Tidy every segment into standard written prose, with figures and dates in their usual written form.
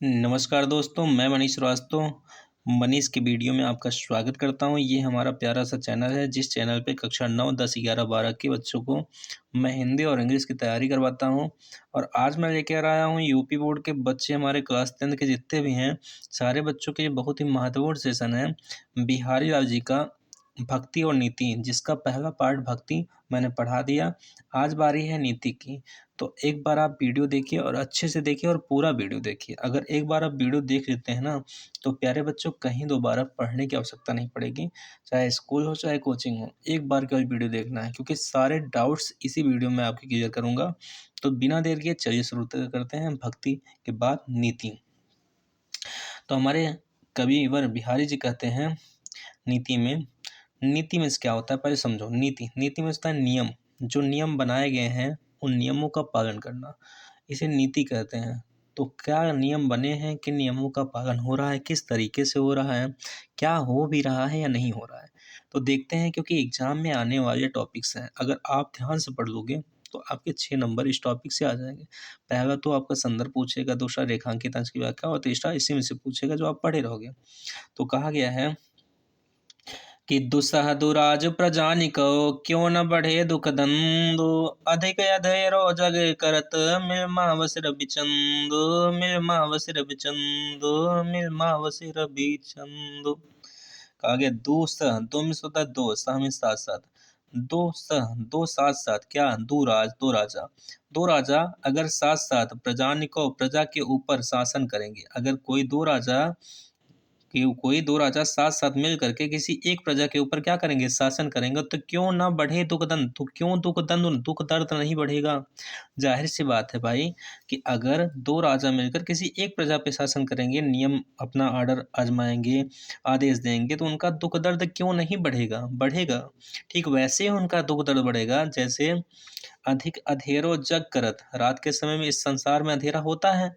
नमस्कार दोस्तों, मैं मनीष श्रीवास्तव। मनीष की वीडियो में आपका स्वागत करता हूं। ये हमारा प्यारा सा चैनल है, जिस चैनल पे कक्षा 9, 10, 11, 12 के बच्चों को मैं हिंदी और इंग्लिश की तैयारी करवाता हूं। और आज मैं लेकर आया हूं यूपी बोर्ड के बच्चे, हमारे क्लास 10 के जितने भी हैं, सारे बच्चों के लिए बहुत ही महत्वपूर्ण सेशन है। बिहारी लाल जी का भक्ति और नीति, जिसका पहला पार्ट भक्ति मैंने पढ़ा दिया। आज बारी है नीति की। तो एक बार आप वीडियो देखिए और अच्छे से देखिए और पूरा वीडियो देखिए। अगर एक बार आप वीडियो देख लेते हैं ना, तो प्यारे बच्चों कहीं दोबारा पढ़ने की आवश्यकता नहीं पड़ेगी। चाहे स्कूल हो चाहे कोचिंग हो, एक बार केवल वीडियो देखना है, क्योंकि सारे डाउट्स इसी वीडियो में आपके क्लियर करूंगा। तो बिना देर किए चलिए शुरू करते हैं भक्ति के बाद नीति। तो हमारे कविवर बिहारी जी कहते हैं नीति में क्या होता है पहले समझो। नीति में होता है नियम। जो नियम बनाए गए हैं उन नियमों का पालन करना, इसे नीति कहते हैं। तो क्या नियम बने हैं, किन नियमों का पालन हो रहा है, किस तरीके से हो रहा है, क्या हो भी रहा है या नहीं हो रहा है, तो देखते हैं। क्योंकि एग्जाम में आने वाले टॉपिक्स हैं, अगर आप ध्यान से पढ़ लोगे तो आपके 6 नंबर इस टॉपिक से आ जाएंगे। पहला तो आपका संदर्भ पूछेगा, दूसरा रेखांकित अंश की व्याख्या, और तीसरा इसी में से पूछेगा जो आप पढ़े रहोगे। तो कहा गया है कि दुसह दुराज प्रजानिको, क्यों न बढ़े दुख दंदो, अधिक अधेरो जग करत, मिलमावसर बिचंदो, मिलमावसर बिचंदो, मिलमावसर बिचंदो। कहा गया दुसह, दो में होता है दो, सह में साथ साथ, दो सह, दो साथ साथ, क्या दो राज, दो राजा। दो राजा अगर साथ साथ प्रजानिको, प्रजा के ऊपर शासन करेंगे, अगर कोई दो राजा साथ साथ मिल करके किसी एक प्रजा के ऊपर क्या करेंगे, शासन करेंगे, तो क्यों ना बढ़े दुख दंड। तो क्यों दुख दंड, दुख दर्द नहीं बढ़ेगा। जाहिर सी बात है भाई कि अगर दो राजा मिलकर किसी एक प्रजा पे शासन करेंगे, नियम अपना आर्डर आजमाएंगे, आदेश देंगे, तो उनका दुख दर्द क्यों नहीं बढ़ेगा, बढ़ेगा। ठीक वैसे ही उनका दुख दर्द बढ़ेगा जैसे अधिक अधेरो जग करत, रात के समय में इस संसार में अंधेरा होता है,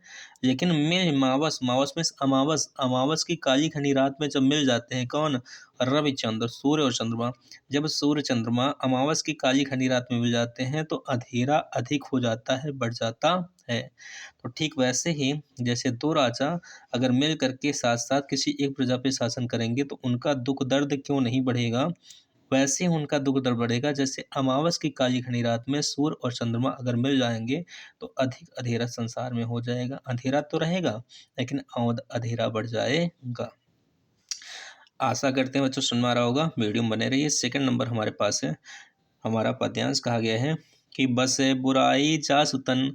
लेकिन मिल मावस, मावस में अमावस, अमावस की काली घनी रात में जब मिल जाते हैं कौन, रवि चंद्र, सूर्य और चंद्रमा, जब सूर्य चंद्रमा अमावस की काली घनी रात में मिल जाते हैं तो अंधेरा अधिक हो जाता है, बढ़ जाता है। तो ठीक वैसे ही जैसे दो राजा अगर मिल करके साथ साथ किसी एक प्रजा पे शासन करेंगे तो उनका दुख दर्द क्यों नहीं बढ़ेगा, वैसे ही उनका दुख दर्द बढ़ेगा जैसे अमावस की काली घनी रात में सूर्य और चंद्रमा अगर मिल जाएंगे तो अधिक अंधेरा संसार में हो जाएगा। अंधेरा तो रहेगा लेकिन और अंधेरा बढ़ जाएगा। आशा करते हैं बच्चों समझ में आ रहा होगा, वीडियो में बने रहिए। सेकंड नंबर हमारे पास है, हमारा पद्यांश कहा गया है कि बसे बुराई जासुतन,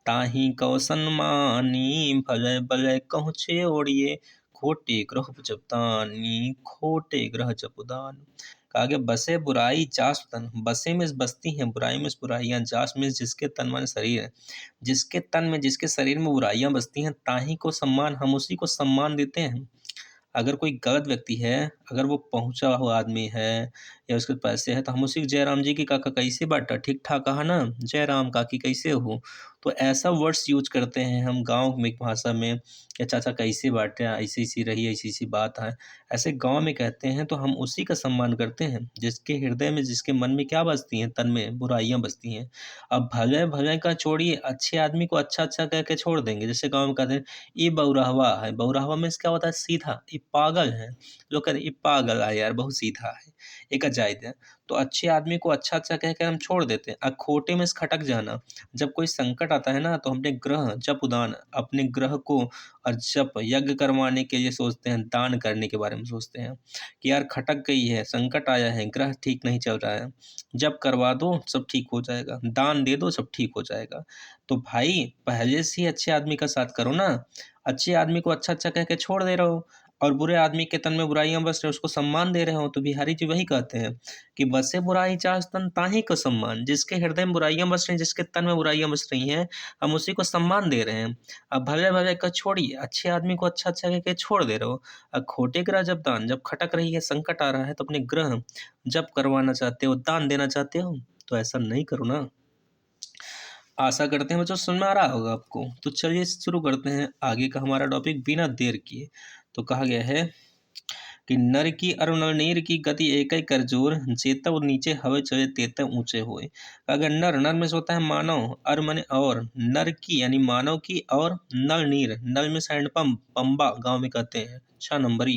ताही कौ सन्मानी, भले भले कहूँ ओढ़िए, खोटे ग्रह जपतानी, खोटे ग्रह जपुदान। कहा गया बसे बुराई जासुतन, बसे में बसती हैं बुराई में बुराइयां, जास में जिसके तन मन शरीर है, जिसके तन में जिसके शरीर में बुराइयां बसती हैं, ताही को सम्मान, हम उसी को सम्मान देते हैं। अगर कोई गलत व्यक्ति है, अगर वो पहुंचा हुआ आदमी है या उसके पैसे है, तो हम उसी जय राम जी की काका कैसे बाटा, ठीक ठाक कहा ना, जय राम काकी कैसे हो। तो ऐसा वर्ड्स यूज करते हैं हम गांव में भाषा में, या चाचा कैसे बाटे, ऐसी ऐसी रही, ऐसी ऐसी बात है, ऐसे गांव में कहते हैं। तो हम उसी का सम्मान करते हैं जिसके हृदय में, जिसके मन में क्या बसती हैं, तन में बुराइयां बसती हैं। अब भले भले का छोड़िए, अच्छे आदमी को अच्छा अच्छा कह के छोड़ देंगे। जैसे गाँव में कहते हैं ये बौरहवा है, बौरहवा में क्या होता है, सीधा, ये पागल है। लोग कहते हैं ये पागल है यार, बहुत सीधा है, एक अजायद है। तो अच्छे आदमी को अच्छा अच्छा कह कर हम छोड़ देते हैं। अब खोटे में खटक जाना, जब कोई संकट आता है ना, तो हमने ग्रह जप उदान, अपने ग्रह को और जप यज्ञ करवाने के लिए सोचते हैं, दान करने के बारे में सोचते हैं कि यार खटक गई है, संकट आया है, ग्रह ठीक नहीं चल रहा है, जप करवा दो सब ठीक हो जाएगा, दान दे दो सब ठीक हो जाएगा। तो भाई पहले से ही अच्छे आदमी का साथ करो ना। अच्छे आदमी को अच्छा अच्छा कह के छोड़ दे रहे हो और बुरे आदमी के तन में बुराइयां बस रहे, उसको सम्मान दे रहे हो। तो बिहारी जी वही कहते हैं कि बसे बुराई चास तन ताही को सम्मान, जिसके हृदय में बुराइयां बस रही, जिसके तन में बुराइयां बस रही हैं, हम उसी को सम्मान दे रहे हैं। अब भले भले का छोड़िए, अच्छे आदमी को अच्छा अच्छा कह के छोड़ दे रहे हो। अब खोटे ग्रह जब दान, जब खटक रही है, संकट आ रहा है, तो अपने ग्रह जब करवाना चाहते हो, दान देना चाहते हो, तो ऐसा नहीं करो ना। आशा करते हैं बच्चों समझ में आ रहा होगा आपको। तो चलिए शुरू करते हैं आगे का हमारा टॉपिक बिना देर किए। तो कहा गया है कि नर की अर नर नीर की गति एक कर जोर, जेतव नीचे हवे चले तेतव ऊंचे होए। अगर नर, नर में से होता है मानव, अर माने और, नर की यानी मानव की, और नल नीर, नल में हैंडपंप, पंबा गांव में कहते हैं, 6 नंबरी।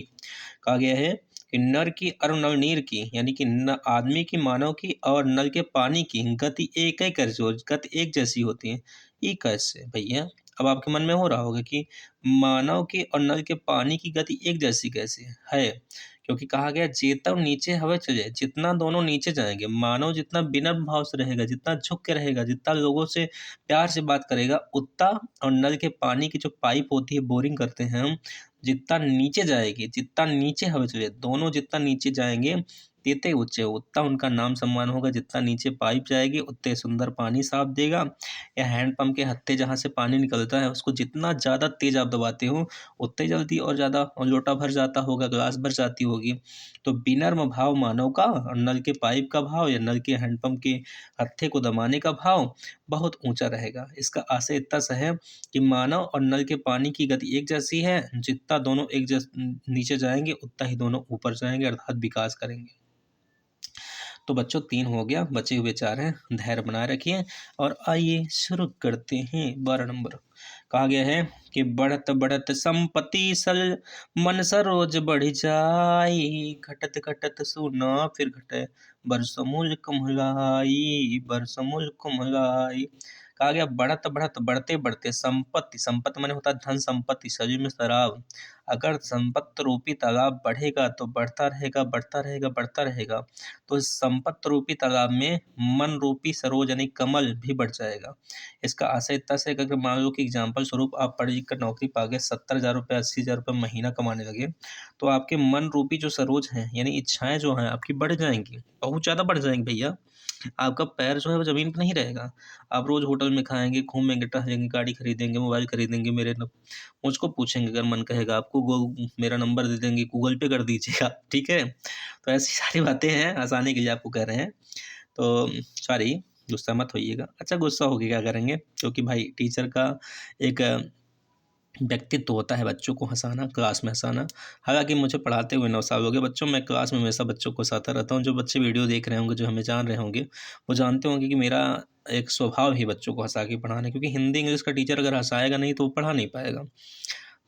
कहा गया है कि नर की और नल नीर की यानी कि न आदमी की, मानव की और नल के पानी की गति एक ही कर जोर, गति एक जैसी होती है। ये कैसे भैया? अब आपके मन में हो रहा होगा कि मानव की और नल के पानी की गति एक जैसी कैसे है? क्योंकि कहा गया जेतव नीचे हवे चले, जितना दोनों नीचे जाएंगे, मानव जितना विनम्र भाव से रहेगा, जितना झुक के रहेगा, जितना लोगों से प्यार से बात करेगा, उतना, और नल के पानी की जो पाइप होती है, बोरिंग करते हैं हम, जितना नीचे जाएगी, जितना नीचे हवे चले, दोनों जितना नीचे जाएंगे तेते ऊंचे, उतना उनका नाम सम्मान होगा। जितना नीचे पाइप जाएगी उतने सुंदर पानी साफ देगा। या हैंडपंप के हत्थे जहाँ से पानी निकलता है, उसको जितना ज़्यादा तेज आप दबाते हो, उतने जल्दी और ज़्यादा लोटा भर जाता होगा, गिलास भर जाती होगी। तो विनम्र भाव मानव का, और नल के पाइप का भाव या नल के हैंडपंप के हत्थे को दबाने का भाव बहुत ऊंचा रहेगा। इसका आशय इतना सा है कि मानव और नल के पानी की गति एक जैसी है, जितना दोनों एक नीचे जाएंगे उतना ही दोनों ऊपर जाएंगे, अर्थात विकास करेंगे। तो बच्चों 3 हो गया, बचे हुए 4 हैं। धैर्य बनाए रखिए और आइए शुरू करते हैं 12 नंबर। कहा गया है कि बढ़त बढ़त संपत्ति सल, मन सरोज बढ़ जाई, घटत घटत सुना फिर घटे, बरसमूल कुम्हलाई, बरसमूल कुम्हलाई। कहा गया बढ़त बढ़त, बढ़ते बढ़ते, संपत्ति, संपत्ति माने होता है धन संपत्ति, शरीर में शराब। अगर संपत्ति रूपी तालाब बढ़ेगा तो बढ़ता रहेगा, बढ़ता रहेगा, बढ़ता रहेगा। तो इस संपत्ति रूपी तालाब में मन रूपी सरोज यानी कमल भी बढ़ जाएगा। इसका आशय इतना से, अगर मान लो कि एग्जाम्पल स्वरूप आप पढ़ लिख कर नौकरी पा गए, 70,000 रुपये, 80,000 रुपये महीना कमाने लगे, तो आपके मन रूपी जो सरोज हैं यानी इच्छाएं जो हैं आपकी बढ़ जाएंगी, बहुत ज़्यादा बढ़ जाएंगी भैया। आपका पैर जो है वो ज़मीन पर नहीं रहेगा। आप रोज़ होटल में खाएंगे, घूमेंगे, टहलेंगे, गाड़ी खरीदेंगे, मोबाइल खरीदेंगे, मुझको पूछेंगे, अगर मन कहेगा आपको मेरा नंबर दे देंगे, गूगल पे कर दीजिएगा, ठीक है। तो ऐसी सारी बातें हैं, आसानी के लिए आपको कह रहे हैं। तो सॉरी, गुस्सा मत होइएगा। अच्छा, गुस्सा होके क्या करेंगे, क्योंकि भाई टीचर का एक व्यक्तित्व होता है बच्चों को हंसाना, क्लास में हंसाना। हालांकि मुझे पढ़ाते हुए 9 साल हो गए बच्चों, मैं क्लास में हमेशा बच्चों को हंसाता रहता हूँ। जो बच्चे वीडियो देख रहे होंगे, जो हमें जान रहे होंगे, वो जानते होंगे कि मेरा एक स्वभाव ही बच्चों को हंसा के पढ़ाना, क्योंकि हिंदी इंग्लिश का टीचर अगर हंसाएगा नहीं तो वो पढ़ा नहीं पाएगा।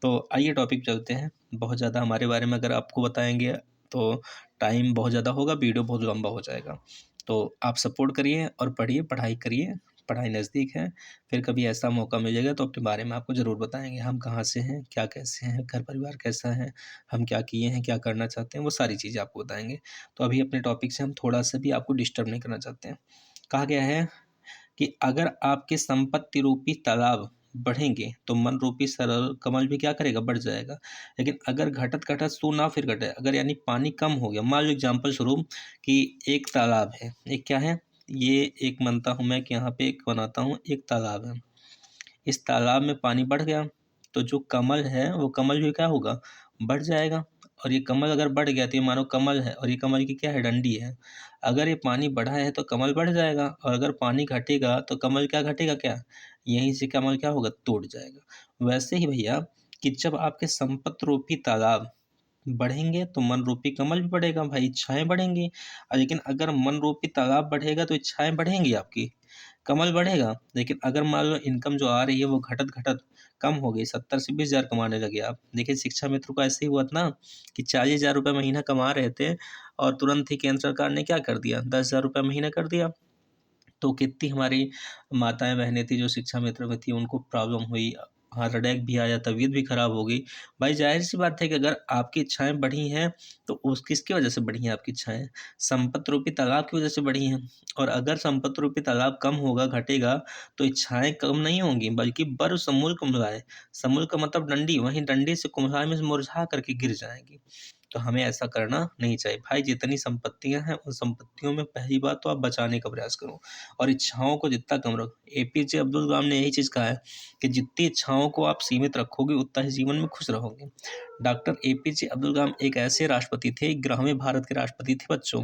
तो आइए टॉपिक चलते हैं। बहुत ज़्यादा हमारे बारे में अगर आपको बताएंगे तो टाइम बहुत ज़्यादा होगा, वीडियो बहुत लंबा हो जाएगा। तो आप सपोर्ट करिए और पढ़िए, पढ़ाई करिए, पढ़ाई नज़दीक है। फिर कभी ऐसा मौका मिलेगा तो अपने बारे में आपको ज़रूर बताएंगे, हम कहाँ से हैं, क्या कैसे हैं, घर परिवार कैसा है, हम क्या किए हैं, क्या करना चाहते हैं, वो सारी चीज़ें आपको बताएंगे। तो अभी अपने टॉपिक से हम थोड़ा सा भी आपको डिस्टर्ब नहीं करना चाहते हैं। कहा गया है कि अगर आपके संपत्ति रूपी तालाब बढ़ेंगे तो मन रूपी सरल कमल भी क्या करेगा, बढ़ जाएगा। लेकिन अगर घटत घटत सो ना फिर घटे, अगर यानी पानी कम हो गया, मान लो एग्जाम्पल स्वरूप कि एक तालाब है, एक क्या है, ये एक मानता हूँ मैं कि यहाँ पे एक बनाता हूँ, एक तालाब है, इस तालाब में पानी बढ़ गया तो जो कमल है वो कमल भी क्या होगा, बढ़ जाएगा। और ये कमल अगर बढ़ गया तो ये मानो कमल है, और ये कमल की क्या है, डंडी है। अगर ये पानी बढ़ा है तो कमल बढ़ जाएगा, और अगर पानी घटेगा तो कमल क्या घटेगा, क्या यहीं से कमल क्या होगा, टूट जाएगा। वैसे ही भैया कि जब आपके संपत्ति रूपी तालाब बढ़ेंगे तो मन रूपी कमल भी बढ़ेगा भाई, इच्छाएं बढ़ेंगी। लेकिन अगर मन रूपी तालाब बढ़ेगा तो इच्छाएं बढ़ेंगी आपकी, कमल बढ़ेगा। लेकिन अगर मान लो इनकम जो आ रही है वो घटत घटत कम हो गई, 70 से 20,000 कमाने लगे आप। देखिए शिक्षा मित्र को ऐसे ही हुआ था ना कि 40,000 रुपये महीना कमा रहे थे, और तुरंत ही केंद्र सरकार ने क्या कर दिया, 10,000 रुपये महीना कर दिया। तो कितनी हमारी माताएं बहनें थी जो शिक्षा मित्र में थी, उनको प्रॉब्लम हुई, हार्ट अटैक भी आया, तबीयत भी खराब हो गई। भाई जाहिर सी बात है कि अगर आपकी इच्छाएं बढ़ी हैं तो उस किसकी वजह से बढ़ी हैं, आपकी इच्छाएं संपत्ति रूपी तालाब की वजह से बढ़ी हैं। और अगर संपत्ति रूपी तालाब कम होगा, घटेगा, तो इच्छाएं कम नहीं होंगी बल्कि बर समूल कुम्हलाए, समूल का मतलब डंडी, वहीं डंडी से कुम्हलाए में मुरझा करके गिर जाएंगी। तो हमें ऐसा करना नहीं चाहिए भाई। जितनी संपत्तियां हैं उन संपत्तियों में पहली बात तो आप बचाने का प्रयास करो, और इच्छाओं को जितना कम रखो। एपीजे अब्दुल कलाम ने यही चीज़ कहा है कि जितनी इच्छाओं को आप सीमित रखोगे उतना ही जीवन में खुश रहोगे। डॉक्टर एपीजे अब्दुल कलाम एक ऐसे राष्ट्रपति थे, 11वें भारत के राष्ट्रपति थे बच्चों।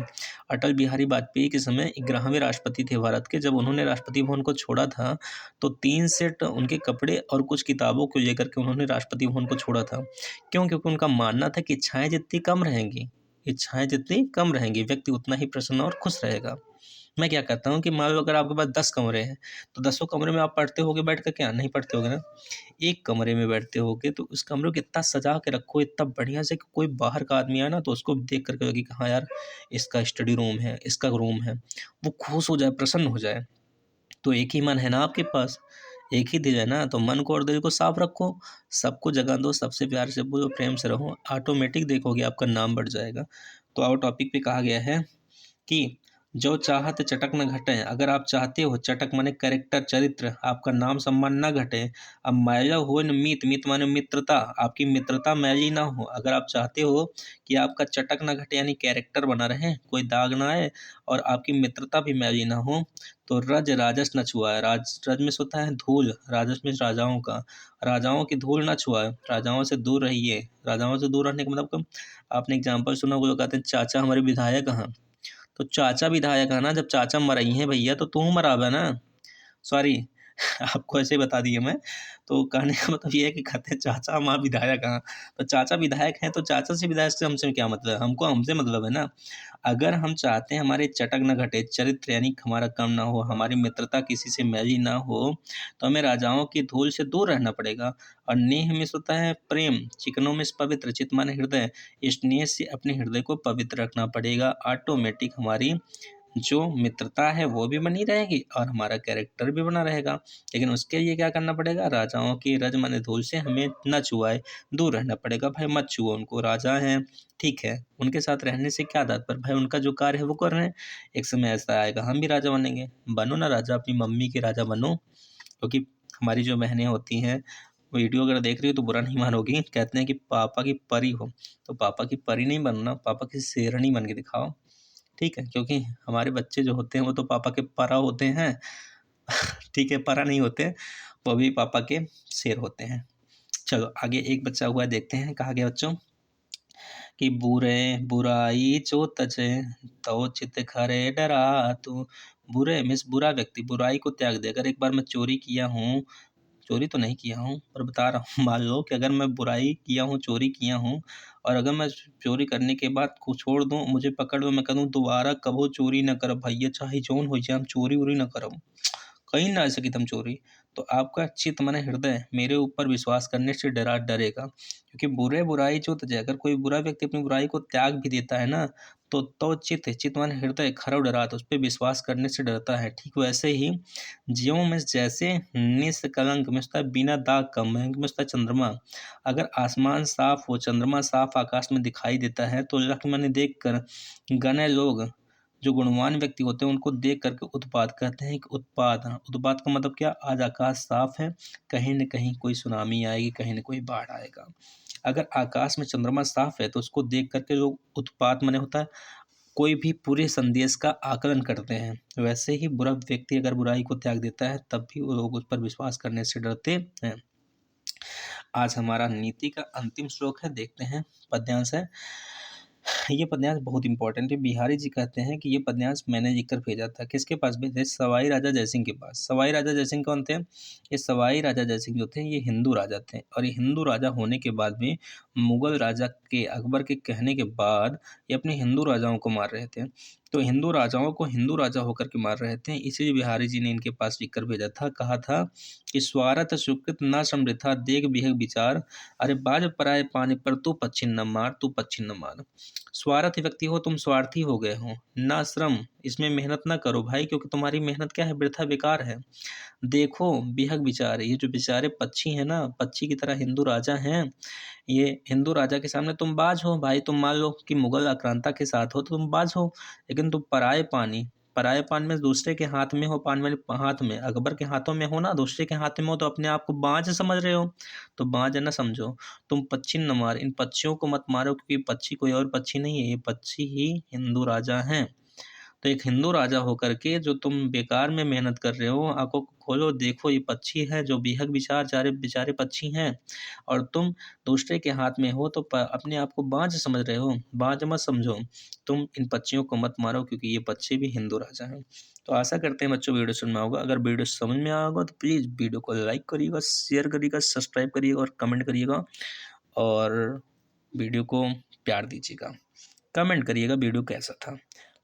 अटल बिहारी वाजपेयी के समय 11वें राष्ट्रपति थे भारत के। जब उन्होंने राष्ट्रपति भवन को छोड़ा था तो 3 सेट उनके कपड़े और कुछ किताबों को लेकर के उन्होंने राष्ट्रपति भवन को छोड़ा था। क्यों? क्योंकि उनका मानना था कि इच्छाएं जितनी कम रहेंगी व्यक्ति उतना ही प्रसन्न और खुश रहेगा। मैं क्या कहता हूँ कि मान लो अगर आपके पास 10 कमरे हैं तो 10 कमरे में आप पढ़ते होगे बैठ कर, क्या नहीं पढ़ते होगे ना? एक कमरे में बैठते होगे तो उस कमरे को इतना सजा के रखो, इतना बढ़िया से कि कोई बाहर का आदमी आए ना तो उसको देख करके लगे कि हाँ यार, इसका स्टडी रूम है, इसका रूम है, वो खुश हो जाए, प्रसन्न हो जाए। तो एक ही मन है ना आपके पास, एक ही दिल है ना, तो मन को और दिल को साफ रखो, सबको जगह दो, सबसे प्यार से बोलो, प्रेम से रहो, ऑटोमेटिक देखोगे आपका नाम बढ़ जाएगा। तो आओ टॉपिक पे कहा गया है कि जो चाहत चटक न घटे। अगर आप चाहते हो, चटक माने कैरेक्टर, चरित्र, आपका नाम सम्मान न घटे। अब मैला हो न मीत, मीत माने मित्रता, आपकी मित्रता मैली ना हो। अगर आप चाहते हो कि आपका चटक न घटे यानी कैरेक्टर बना रहे, कोई दाग ना आए और आपकी मित्रता भी मैली ना हो, तो रज राजस न छुआए। रज में होता है धूल, राजस में राजाओं का, राजाओं की धूल न छुआए, राजाओं से दूर रहिए। राजाओं से दूर रहने का मतलब आपने एग्जाम्पल सुना, वो लोग कहते हैं चाचा हमारे विधायक हैं, तो चाचा विधायक है ना, जब चाचा मरई हैं भैया तो तू मराबे ना, सॉरी आपको ऐसे बता दिए मैं। तो कहने का मतलब ये है कि कहते हैं चाचा हमारा विधायक हैं, तो चाचा विधायक हैं तो चाचा से विधायक से हमसे क्या मतलब है? हमको हमसे मतलब है ना। अगर हम चाहते हैं हमारे चटक न घटे, चरित्र यानी हमारा कम ना हो, हमारी मित्रता किसी से मैली ना हो, तो हमें राजाओं की धूल से दूर रहना पड़ेगा। और नेह में होता है प्रेम, चिकनों में पवित्र, चित माने हृदय, स्नेह से अपने हृदय को पवित्र रखना पड़ेगा। ऑटोमेटिक हमारी जो मित्रता है वो भी बनी रहेगी और हमारा कैरेक्टर भी बना रहेगा। लेकिन उसके लिए क्या करना पड़ेगा? राजाओं की रज माने धूल से हमें न छुआए, दूर रहना पड़ेगा। भाई मत छुओ उनको, राजा हैं ठीक है, उनके साथ रहने से क्या तात्पर्य? भाई उनका जो कार्य है वो कर रहे हैं, एक समय ऐसा आएगा हम भी राजा बनेंगे। बनो ना राजा, अपनी मम्मी के राजा बनो। क्योंकि हमारी जो बहनें होती हैं, वीडियो अगर देख रही हो तो बुरा नहीं मानोगी, कहते हैं कि पापा की परी हो, तो पापा की परी नहीं बनना, पापा की शेरनी बन के दिखाओ, ठीक है? क्योंकि हमारे बच्चे जो होते हैं वो तो पापा के परा होते हैं ठीक है, परा नहीं होते, वो भी पापा के शेर होते हैं। चलो आगे एक बच्चा हुआ देखते हैं, कहा गया बच्चों कि बुरे बुराई जो तजे तो चित खरे डरा तू। बुरे मीन्स बुरा व्यक्ति, बुराई को त्याग दे। अगर एक बार मैं चोरी किया हूँ, चोरी तो नहीं किया हूँ पर बता रहा हूँ, मान लो कि अगर मैं बुराई किया हूँ, चोरी किया हूँ, और अगर मैं चोरी करने के बाद को छोड़ दूँ, मुझे पकड़ लो, मैं कहूँ दोबारा कबो चोरी न करब भैया, चाहे जौन हो जाए, हम चोरी उरी न करब, कहीं ना सकी तुम चोरी। तो आपका चित्त माने हृदय मेरे ऊपर विश्वास करने से डरेगा। क्योंकि बुरे बुराई जो तजे, अगर कोई बुरा व्यक्ति अपनी बुराई को त्याग भी देता है ना, तो चित्त माने हृदय खरव डरात, उस पर विश्वास करने से डरता है। ठीक वैसे ही ज्यों में जैसे निष्कलंक में होता है बिना दाग का, महंग में होता है चंद्रमा। अगर आसमान साफ हो, चंद्रमा साफ आकाश में दिखाई देता है, तो लख मैंने देख कर गने लोग, जो गुणवान व्यक्ति होते हैं उनको देख करके उत्पात कहते हैं कि उत्पात, उत्पात का मतलब क्या? आज आकाश साफ है, कहीं न कहीं कोई सुनामी आएगी, कहीं न कोई बाढ़ आएगा। अगर आकाश में चंद्रमा साफ है तो उसको देख करके लोग उत्पात माने होता है कोई भी पूरे संदेश का आकलन करते हैं। वैसे ही बुरा व्यक्ति अगर बुराई को त्याग देता है तब भी वो लोग उस पर विश्वास करने से डरते हैं। आज हमारा नीति का अंतिम श्लोक है, देखते हैं। पद्यांश है, ये पद्यांश बहुत इंपॉर्टेंट है। बिहारी जी कहते हैं कि ये पद्यांश मैंने लिखकर भेजा था। किसके पास भेजा? सवाई राजा जयसिंह के पास। सवाई राजा जयसिंह कौन थे? ये सवाई राजा जयसिंह जो थे ये हिंदू राजा थे, और ये हिंदू राजा होने के बाद भी मुगल राजा के अकबर के कहने के बाद ये अपने हिंदू राजाओं को मार रहे थे। तो हिंदू राजाओं को हिंदू राजा होकर के मार रहे थे, इसीलिए बिहारी जी ने इनके पास लिखकर भेजा था। कहा था कि स्वार्थ सुकृत न समृथा देख बिहक विचार, अरे बाज पराए पानी पर तू पच्छिन न मार, तू पच्छिन न मार। स्वार्थी व्यक्ति हो तुम, स्वार्थी हो गए हो, ना श्रम, इसमें मेहनत ना करो भाई, क्योंकि तुम्हारी मेहनत क्या है? वृथा बेकार है। देखो बिहक विचार, ये जो बेचारे पक्षी हैं ना, पक्षी की तरह हिंदू राजा हैं, ये हिंदू राजा के सामने तुम बाज हो भाई। तुम मान लो कि मुगल आक्रांता के साथ हो तो तुम बाज हो, लेकिन तुम पराए पानी में दूसरे के हाथ में हो, पानी वाले हाथ में, अकबर के हाथों में हो ना, दूसरे के हाथ में हो, तो अपने आप को बाज समझ रहे हो, तो बाज न समझो। तुम पक्षी न मार, इन पक्षियों को मत मारो, क्योंकि पक्षी कोई और पक्षी नहीं है, ये पक्षी ही हिंदू राजा हैं। तो एक हिंदू राजा होकर के जो तुम बेकार में मेहनत कर रहे हो, आंखों को खोलो, देखो ये पक्षी है जो बेहद बेचारे बेचारे पक्षी हैं, और तुम दूसरे के हाथ में हो तो अपने आप को बांझ समझ रहे हो। बांझ मत समझो, तुम इन पक्षियों को मत मारो, क्योंकि ये पक्षी भी हिंदू राजा हैं। तो आशा करते हैं बच्चों वीडियो समझ में होगा। अगर वीडियो समझ में आया होगा तो प्लीज़ वीडियो को लाइक करिएगा, शेयर करिएगा, सब्सक्राइब करिएगा और कमेंट करिएगा, और वीडियो को प्यार दीजिएगा। कमेंट करिएगा वीडियो कैसा था।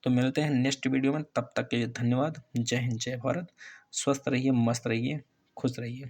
तो मिलते हैं नेक्स्ट वीडियो में, तब तक के लिए धन्यवाद। जय हिंद, जय भारत। स्वस्थ रहिए, मस्त रहिए, खुश रहिए।